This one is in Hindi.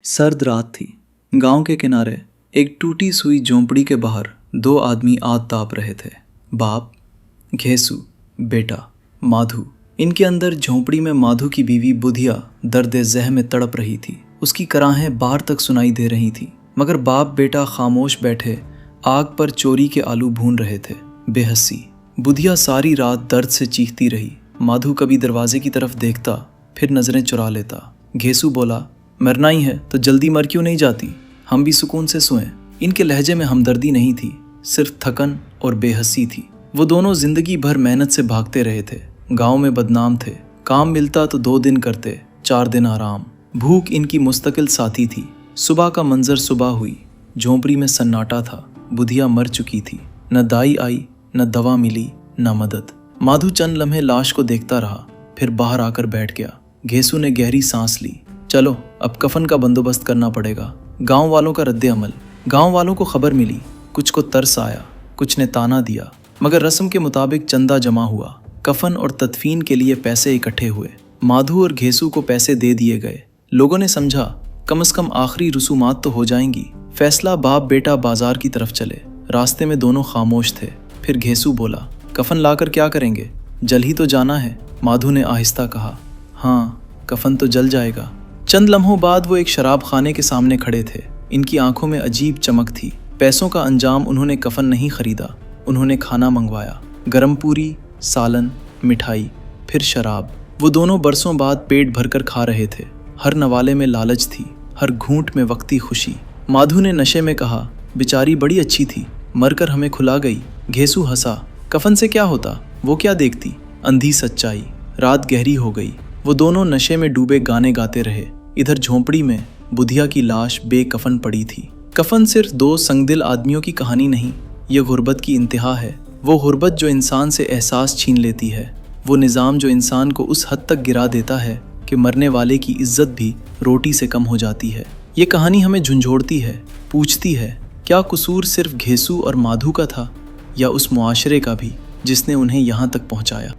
सर्द रात थी। गांव के किनारे एक टूटी सुई झोंपड़ी के बाहर दो आदमी आग ताप रहे थे। बाप घेसू, बेटा माधु। इनके अंदर झोंपड़ी में माधु की बीवी बुधिया दर्द ज़ह में तड़प रही थी। उसकी कराहें बाहर तक सुनाई दे रही थी, मगर बाप बेटा खामोश बैठे आग पर चोरी के आलू भून रहे थे। बेहसी। बुधिया सारी रात दर्द से चीखती रही। माधु कभी दरवाजे की तरफ देखता, फिर नजरें चुरा लेता। घेसू बोला, मरना ही है तो जल्दी मर क्यों नहीं जाती, हम भी सुकून से सोएं। इनके लहजे में हमदर्दी नहीं थी, सिर्फ थकन और बेहसी थी। वो दोनों जिंदगी भर मेहनत से भागते रहे थे। गांव में बदनाम थे। काम मिलता तो 2 दिन करते, 4 दिन आराम। भूख इनकी मुस्तकिल साथी थी। सुबह का मंजर सुबह हुई। झोंपड़ी में सन्नाटा था। बुधिया मर चुकी थी। न दाई आई, न दवा मिली, न मदद। माधु चंद लम्हे लाश को देखता रहा, फिर बाहर आकर बैठ गया। घेसू ने गहरी सांस ली। चलो अब कफन का बंदोबस्त करना पड़ेगा। गांव वालों का रद्द अमल। गांव वालों को खबर मिली। कुछ को तरस आया, कुछ ने ताना दिया, मगर रस्म के मुताबिक चंदा जमा हुआ। कफन और तदफीन के लिए पैसे इकट्ठे हुए। माधु और घेसू को पैसे दे दिए गए। लोगों ने समझा कम से कम आखिरी रसूमात तो हो जाएंगी। फैसला बाप बेटा बाजार की तरफ चले। रास्ते में दोनों खामोश थे। फिर घेसू बोला, कफन लाकर क्या करेंगे, जल ही तो जाना है। माधु ने आहिस्ता कहा, हाँ कफन तो जल जाएगा। चंद लम्हों बाद वो एक शराब खाने के सामने खड़े थे। इनकी आंखों में अजीब चमक थी। पैसों का अंजाम उन्होंने कफन नहीं खरीदा, उन्होंने खाना मंगवाया। गरम पूरी, सालन, मिठाई, फिर शराब। वो दोनों बरसों बाद पेट भरकर खा रहे थे। हर नवाले में लालच थी, हर घूंट में वक्ती खुशी। माधु ने नशे में कहा, बेचारी बड़ी अच्छी थी, मरकर हमें खुला गई। घेसू हंसा, कफन से क्या होता, वो क्या देखती। अंधी सच्चाई। रात गहरी हो गई। वो दोनों नशे में डूबे गाने गाते रहे। इधर झोंपड़ी में बुधिया की लाश बेकफन पड़ी थी। कफन सिर्फ 2 संगदिल आदमियों की कहानी नहीं, ये गुर्बत की इंतहा है। वो गुर्बत जो इंसान से एहसास छीन लेती है। वो निज़ाम जो इंसान को उस हद तक गिरा देता है कि मरने वाले की इज्जत भी रोटी से कम हो जाती है। ये कहानी हमें झुंझोड़ती है, पूछती है, क्या कसूर सिर्फ घेसू और माधु का था, या उस मुआशरे का भी जिसने उन्हें यहाँ तक पहुँचाया।